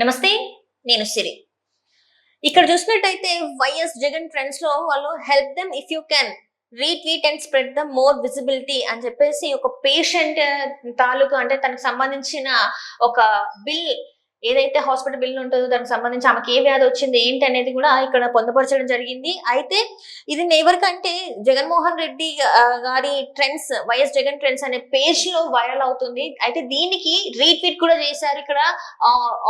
నమస్తే. నేను సిరి. ఇక్కడ చూసినట్టయితే వైఎస్ జగన్ ట్రెండ్స్ లో వాళ్ళు help them if you can retweet and spread the more visibility అని చెప్పేసి ఒక పేషెంట్ తాలూకు అంటే తనకు సంబంధించిన ఒక బిల్ ఏదైతే హాస్పిటల్ బిల్ ఉంటుందో దానికి సంబంధించి ఆమెకి ఏ వ్యాధి వచ్చింది ఏంటి అనేది కూడా ఇక్కడ పొందుపరచడం జరిగింది. అయితే ఇది ఎవరికంటే జగన్మోహన్ రెడ్డి గారి ట్రెండ్స్, వైఎస్ జగన్ ట్రెండ్స్ అనే పేజ్ లో వైరల్ అవుతుంది. అయితే దీనికి రీట్వీట్ కూడా చేశారు ఇక్కడ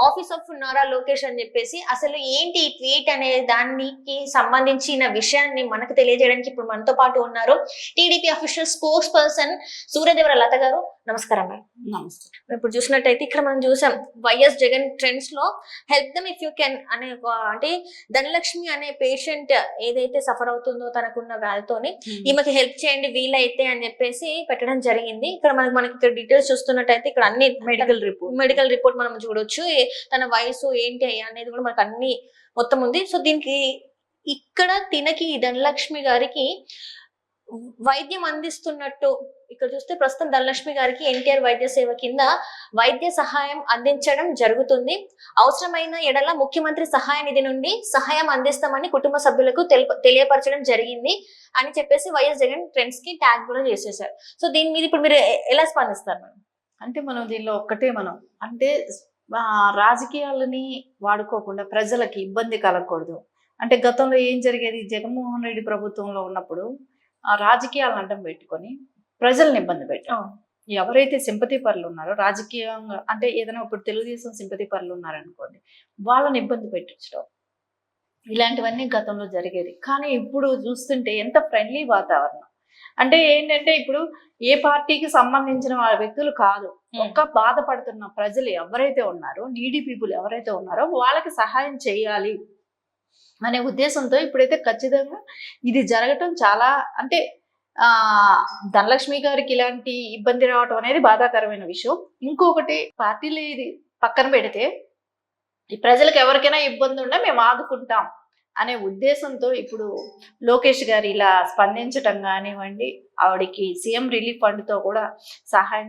ఆఫీస్ ఆఫ్ నారా లోకేష్ అని చెప్పేసి. అసలు ఏంటి ఈ ట్వీట్ అనే దానికి సంబంధించిన విషయాన్ని మనకు తెలియజేయడానికి ఇప్పుడు మనతో పాటు ఉన్నారు TDP official spokesperson Suryadevara Latha గారు. నమస్కారం మేడం. నమస్తే. ఇప్పుడు చూసినట్టయితే ఇక్కడ మనం చూసాం వైఎస్ జగన్ ట్రెండ్స్ లో help them if you can అనే అంటే ధనలక్ష్మి అనే పేషెంట్ ఏదైతే సఫర్ అవుతుందో తనకున్న వ్యాధితోని ఈమెకి హెల్ప్ చేయండి వీలైతే అని చెప్పేసి పెట్టడం జరిగింది. ఇక్కడ మనకి ఇక్కడ డీటెయిల్స్ చూస్తున్నట్టయితే ఇక్కడ అన్ని మెడికల్ రిపోర్ట్ మనం చూడొచ్చు. తన వయసు ఏంటి అనేది కూడా మనకు అన్ని మొత్తం ఉంది. సో దీనికి ఇక్కడ తినకి ధనలక్ష్మి గారికి వైద్యం అందిస్తున్నట్టు ఇక్కడ చూస్తే ప్రస్తుతం ధనలక్ష్మి గారికి ఎన్టీఆర్ వైద్య సేవ కింద వైద్య సహాయం అందించడం జరుగుతుంది. అవసరమైన ఎడల ముఖ్యమంత్రి సహాయ నిధి నుండి సహాయం అందిస్తామని కుటుంబ సభ్యులకు తెలియపరచడం జరిగింది అని చెప్పేసి వైఎస్ జగన్ ట్రెండ్స్ కి ట్యాగ్ కూడా చేసేసారు. సో దీని మీద ఇప్పుడు మీరు ఎలా స్పందిస్తారు మేడం? అంటే మనం దీనిలో ఒక్కటే అంటే రాజకీయాలని వాడుకోకుండా ప్రజలకి ఇబ్బంది కలగకూడదు. అంటే గతంలో ఏం జరిగేది, జగన్మోహన్ రెడ్డి ప్రభుత్వంలో ఉన్నప్పుడు ఆ రాజకీయాలను అడ్డం పెట్టుకొని ప్రజల్ని ఇబ్బంది పెట్టాం. ఎవరైతే సింపతి పరులు ఉన్నారో రాజకీయంగా, అంటే ఏదైనా ఇప్పుడు తెలుగుదేశం సింపతి పరులు ఉన్నారనుకోండి, వాళ్ళని ఇబ్బంది పెట్టించడం, ఇలాంటివన్నీ గతంలో జరిగేది. కానీ ఇప్పుడు చూస్తుంటే ఎంత ఫ్రెండ్లీ వాతావరణం. అంటే ఏంటంటే ఇప్పుడు ఏ పార్టీకి సంబంధించిన వ్యక్తులు కాదు, ఒక్క బాధపడుతున్న ప్రజలు ఎవరైతే ఉన్నారో, నీడీ పీపుల్ ఎవరైతే ఉన్నారో వాళ్ళకి సహాయం చేయాలి అనే ఉద్దేశంతో ఇప్పుడైతే ఖచ్చితంగా ఇది జరగటం చాలా, అంటే ధనలక్ష్మి గారికి ఇలాంటి ఇబ్బంది రావటం అనేది బాధాకరమైన విషయం. ఇంకొకటి, పార్టీలు ఇది పక్కన పెడితే ఈ ప్రజలకు ఎవరికైనా ఇబ్బంది ఉన్నా మేము ఆదుకుంటాం అనే ఉద్దేశంతో ఇప్పుడు లోకేష్ గారు ఇలా స్పందించటం కానివ్వండి, ఆవిడకి సీఎం రిలీఫ్ ఫండ్తో కూడా సహాయం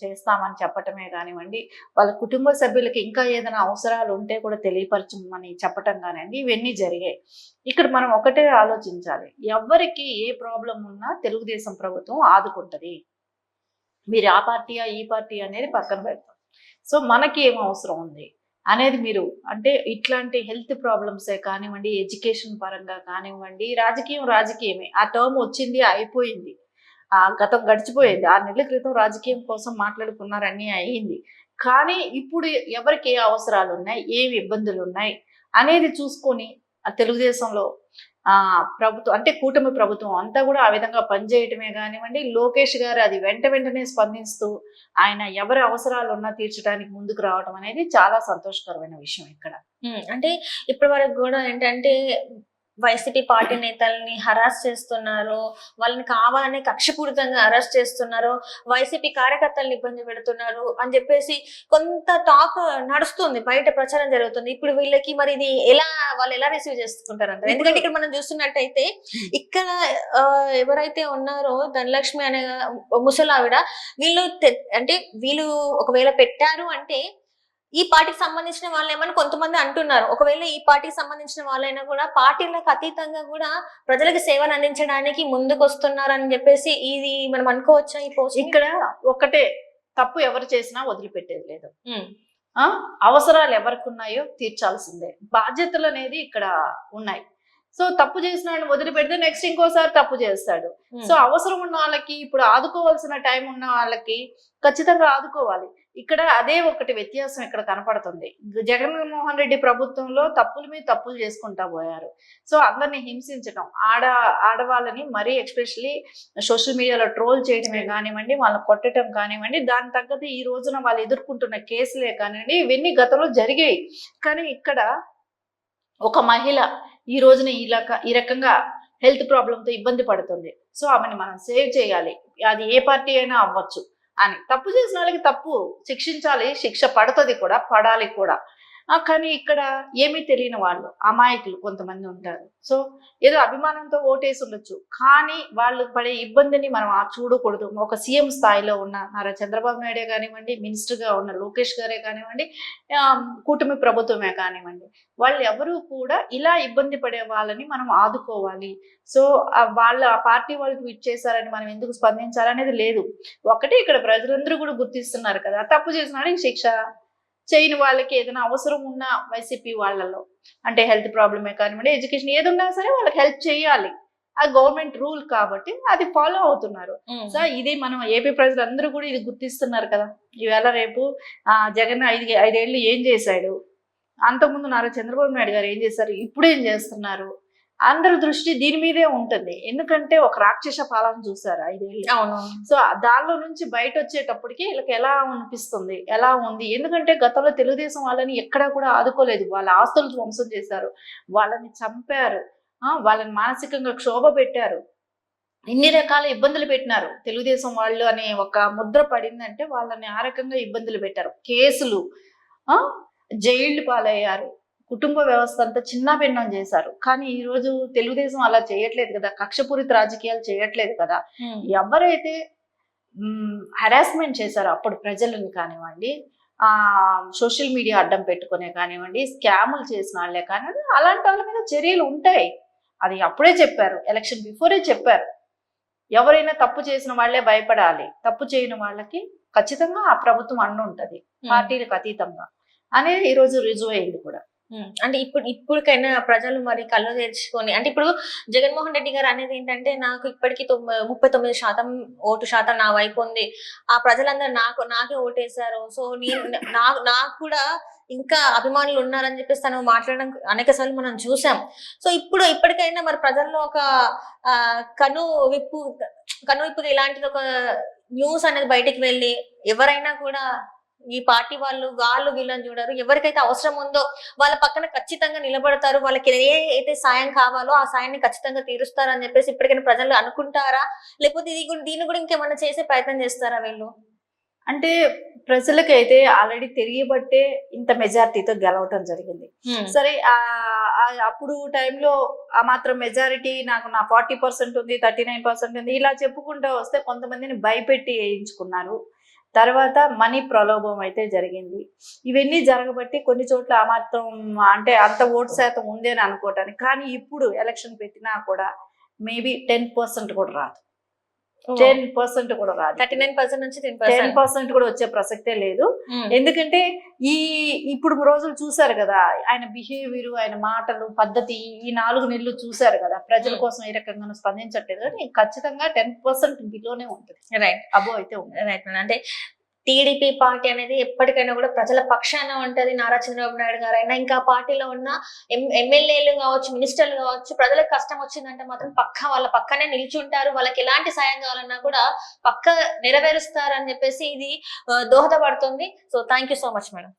చేస్తామని చెప్పటమే కానివ్వండి, వాళ్ళ కుటుంబ సభ్యులకి ఇంకా ఏదైనా అవసరాలు ఉంటే కూడా తెలియపరచమని చెప్పటం కానివ్వండి, ఇవన్నీ జరిగాయి. ఇక్కడ మనం ఒకటే ఆలోచించాలి, ఎవరికి ఏ ప్రాబ్లం ఉన్నా తెలుగుదేశం ప్రభుత్వం ఆదుకుంటుంది. మీరు ఆ పార్టీయా ఈ పార్టీ అనేది పక్కన పెడతాం. సో మనకి ఏం అవసరం ఉంది అనేది మీరు, అంటే ఇట్లాంటి హెల్త్ ప్రాబ్లమ్సే కానివ్వండి, ఎడ్యుకేషన్ పరంగా కానివ్వండి, రాజకీయమే. ఆ టర్మ్ వచ్చింది, అయిపోయింది, గతం గడిచిపోయింది. 6 నెలల క్రితం రాజకీయం కోసం మాట్లాడుకున్నారన్నీ అయ్యింది. కానీ ఇప్పుడు ఎవరికి ఏ అవసరాలు ఉన్నాయి, ఏమి ఇబ్బందులు ఉన్నాయి అనేది చూసుకొని తెలుగుదేశంలో ప్రభుత్వం, అంటే కూటమి ప్రభుత్వం అంతా కూడా ఆ విధంగా పనిచేయటమే కానివ్వండి, లోకేష్ గారు అది వెంటనే స్పందిస్తూ ఆయన ఎవరి అవసరాలు ఉన్నా తీర్చడానికి ముందుకు రావడం అనేది చాలా సంతోషకరమైన విషయం. ఇక్కడ అంటే ఇప్పటి వరకు కూడా ఏంటంటే వైసీపీ పార్టీ నేతల్ని హరాస్ చేస్తున్నారు, వాళ్ళని కావాలని కక్షపూరితంగా అరెస్ట్ చేస్తున్నారు, వైసీపీ కార్యకర్తలను ఇబ్బంది పెడుతున్నారు అని చెప్పేసి కొంత టాక్ నడుస్తుంది, బయట ప్రచారం జరుగుతుంది. ఇప్పుడు వీళ్ళకి మరి ఇది వాళ్ళు ఎలా రిసీవ్ చేసుకుంటారంటారు? ఎందుకంటే ఇక్కడ మనం చూస్తున్నట్టయితే ఇక్కడ ఎవరైతే ఉన్నారో ధనలక్ష్మి అనే ముసలావిడ, వీళ్ళు ఒకవేళ పెట్టారు అంటే ఈ పార్టీకి సంబంధించిన వాళ్ళేమని కొంతమంది అంటున్నారు. ఒకవేళ ఈ పార్టీకి సంబంధించిన వాళ్ళైనా కూడా పార్టీలకు అతీతంగా కూడా ప్రజలకు సేవను అందించడానికి ముందుకు వస్తున్నారని చెప్పేసి ఇది మనం అనుకోవచ్చా? ఈ పోస్ట్ ఇక్కడ ఒకటే, తప్పు ఎవరు చేసినా వదిలిపెట్టేది లేదు. అవసరాలు ఎవరికి ఉన్నాయో తీర్చాల్సిందే, బాధ్యతలు అనేది ఇక్కడ ఉన్నాయి. సో తప్పు చేసిన వాళ్ళని వదిలిపెడితే నెక్స్ట్ ఇంకోసారి తప్పు చేస్తాడు. సో అవసరం ఉన్న వాళ్ళకి, ఇప్పుడు ఆదుకోవాల్సిన టైం ఉన్న వాళ్ళకి ఖచ్చితంగా ఆదుకోవాలి. ఇక్కడ అదే ఒకటి వ్యత్యాసం ఇక్కడ కనపడుతుంది. జగన్మోహన్ రెడ్డి ప్రభుత్వంలో తప్పుల మీద తప్పులు చేసుకుంటా పోయారు. సో అందరినీ హింసించడం, ఆడవాళ్ళని మరీ ఎస్పెషల్లీ సోషల్ మీడియాలో ట్రోల్ చేయడమే కానివ్వండి, వాళ్ళని కొట్టడం కానివ్వండి, దాని తగ్గట్టు ఈ రోజున వాళ్ళు ఎదుర్కొంటున్న కేసులే కానివ్వండి, ఇవన్నీ గతంలో జరిగాయి. కానీ ఇక్కడ ఒక మహిళ ఈ రోజున ఈ రకంగా హెల్త్ ప్రాబ్లంతో ఇబ్బంది పడుతుంది. సో ఆమెను మనం సేవ్ చేయాలి, అది ఏ పార్టీ అయినా అవ్వచ్చు అని. తప్పు చేసిన వాళ్ళకి తప్పు శిక్షించాలి, శిక్ష పడుతుంది కూడా, పడాలి కూడా. కానీ ఇక్కడ ఏమీ తెలియని వాళ్ళు అమాయకులు కొంతమంది ఉంటారు. సో ఏదో అభిమానంతో ఓటేసి ఉండొచ్చు, కానీ వాళ్ళు పడే ఇబ్బందిని మనం చూడకూడదు. ఒక సీఎం స్థాయిలో ఉన్న నారా చంద్రబాబు నాయుడే కానివ్వండి, మినిస్టర్గా ఉన్న లోకేష్ గారే కానివ్వండి, కూటమి ప్రభుత్వమే కానివ్వండి, వాళ్ళు ఎవరూ కూడా ఇలా ఇబ్బంది పడే వాళ్ళని మనం ఆదుకోవాలి. సో వాళ్ళ ఆ పార్టీ వాళ్ళకి ఇచ్చేసారని మనం ఎందుకు స్పందించాలనేది లేదు. ఒకటి ఇక్కడ ప్రజలందరూ కూడా గుర్తిస్తున్నారు కదా, తప్పు చేసిన వాడికి శిక్ష, చేయని వాళ్ళకి ఏదైనా అవసరం ఉన్న వైసీపీ వాళ్ళలో అంటే హెల్త్ ప్రాబ్లమే కానివ్వండి, ఎడ్యుకేషన్ ఏదున్నా సరే వాళ్ళకి హెల్ప్ చేయాలి. ఆ గవర్నమెంట్ రూల్ కాబట్టి అది ఫాలో అవుతున్నారు. సో ఇది మనం ఏపీ ప్రజలందరూ కూడా ఇది గుర్తిస్తున్నారు కదా. ఈవేళ రేపు జగన్ 5 ఏళ్ళు ఏం చేశాడు, అంతకుముందు నారా చంద్రబాబు నాయుడు గారు ఏం చేశారు, ఇప్పుడు ఏం చేస్తున్నారు, అందరి దృష్టి దీని మీదే ఉంటుంది. ఎందుకంటే ఒక రాక్షస పాలన చూసారు 5 ఏళ్ళు. అవును. సో దానిలో నుంచి బయట వచ్చేటప్పటికి వీళ్ళకి ఎలా అనిపిస్తుంది, ఎలా ఉంది, ఎందుకంటే గతంలో తెలుగుదేశం వాళ్ళని ఎక్కడా కూడా ఆదుకోలేదు. వాళ్ళ ఆస్తులు ధ్వంసం చేశారు, వాళ్ళని చంపారు, వాళ్ళని మానసికంగా క్షోభ పెట్టారు, ఇన్ని రకాల ఇబ్బందులు పెట్టినారు. తెలుగుదేశం వాళ్ళు అనే ఒక ముద్ర పడిందంటే వాళ్ళని ఆ రకంగా ఇబ్బందులు పెట్టారు, కేసులు, జైళ్లు పాలయ్యారు, కుటుంబ వ్యవస్థ అంతా చిన్నాభిన్నం చేశారు. కానీ ఈ రోజు తెలుగుదేశం అలా చేయట్లేదు కదా, కక్షపూరిత రాజకీయాలు చేయట్లేదు కదా. ఎవరైతే హెరాస్మెంట్ చేశారో అప్పుడు ప్రజలను కానివ్వండి, సోషల్ మీడియా అడ్డం పెట్టుకునే కానివ్వండి, స్కాములు చేసిన వాళ్ళే కానివ్వండి, అలాంటి వాళ్ళ మీద చర్యలు ఉంటాయి. అది అప్పుడే చెప్పారు, ఎలక్షన్ బిఫోరే చెప్పారు. ఎవరైనా తప్పు చేసిన వాళ్ళే భయపడాలి, తప్పు చేయని వాళ్ళకి ఖచ్చితంగా ఆ ప్రభుత్వం అన్ను ఉంటది పార్టీలకు అతీతంగా అనేది ఈ రోజు రుజువు అయింది కూడా. అంటే ఇప్పటికైనా ప్రజలు మరి కళ్ళు తెరుచుకొని, అంటే ఇప్పుడు జగన్మోహన్ రెడ్డి గారు అనేది ఏంటంటే, నాకు ఇప్పటికీ 39% ఓటు శాతం నా వైపు ఉంది, ఆ ప్రజలందరూ నాకే ఓటేశారు, సో నాకు కూడా ఇంకా అభిమానులు ఉన్నారని చెప్పేసి తను మాట్లాడడం అనేక సార్లు మనం చూసాం. సో ఇప్పటికైనా మరి ప్రజల్లో ఒక కనువిప్పుగా ఇలాంటిది ఒక న్యూస్ అనేది బయటికి వెళ్ళి ఎవరైనా కూడా ఈ పార్టీ వాళ్ళు వీళ్ళని చూడరు, ఎవరికైతే అవసరం ఉందో వాళ్ళ పక్కన ఖచ్చితంగా నిలబడతారు, వాళ్ళకి అయితే సాయం కావాలో ఆ సాయాన్ని ఖచ్చితంగా తీరుస్తారు అని చెప్పేసి ఇప్పటికైనా ప్రజలు అనుకుంటారా, లేకపోతే దీన్ని కూడా ఇంకేమన్నా చేసే ప్రయత్నం చేస్తారా వీళ్ళు? అంటే ప్రజలకైతే ఆల్రెడీ తెలియబట్టే ఇంత మెజారిటీతో గెలవటం జరిగింది. సరే అప్పుడు టైంలో ఆ మాత్రం మెజారిటీ నా 40% ఉంది, 39% ఉంది ఇలా చెప్పుకుంటూ వస్తే కొంతమందిని భయపెట్టి వేయించుకున్నారు. తర్వాత మనీ ప్రలోభం అయితే జరిగింది. ఇవన్నీ జరగబట్టి కొన్ని చోట్ల ఆ మాత్రం అంటే అంత ఓటు శాతం ఉంది అని అనుకోవటానికి. కానీ ఇప్పుడు ఎలక్షన్ పెట్టినా కూడా మేబీ 10% కూడా రాదు, 10% కూడా రాదు, 39% నుంచి 10% కూడా వచ్చే ప్రసక్తే లేదు. ఎందుకంటే ఇప్పుడు రోజులు చూసారు కదా, ఆయన బిహేవియర్, ఆయన మాటలు, పద్ధతి, ఈ 4 నెలలు చూసారు కదా, ప్రజల కోసం ఏ రకంగా స్పందించట్లేదు. కానీ ఖచ్చితంగా 10% బిలోనే ఉంటుంది, రైట్ అబో అయితే ఉంటుంది. రైట్. అంటే టీడీపీ పార్టీ అనేది ఎప్పటికైనా కూడా ప్రజల పక్షాన ఉంటది. నారా చంద్రబాబు నాయుడు గారు అయినా ఇంకా పార్టీలో ఉన్న ఎమ్మెల్యేలు కావచ్చు, మినిస్టర్లు కావచ్చు, ప్రజలకు కష్టం వచ్చిందంటే మాత్రం వాళ్ళ పక్కనే నిల్చుంటారు, వాళ్ళకి ఎలాంటి సాయం కావాలన్నా కూడా పక్క నెరవేరుస్తారు అని చెప్పేసి ఇది దోహదపడుతుంది. So thank you so much madam.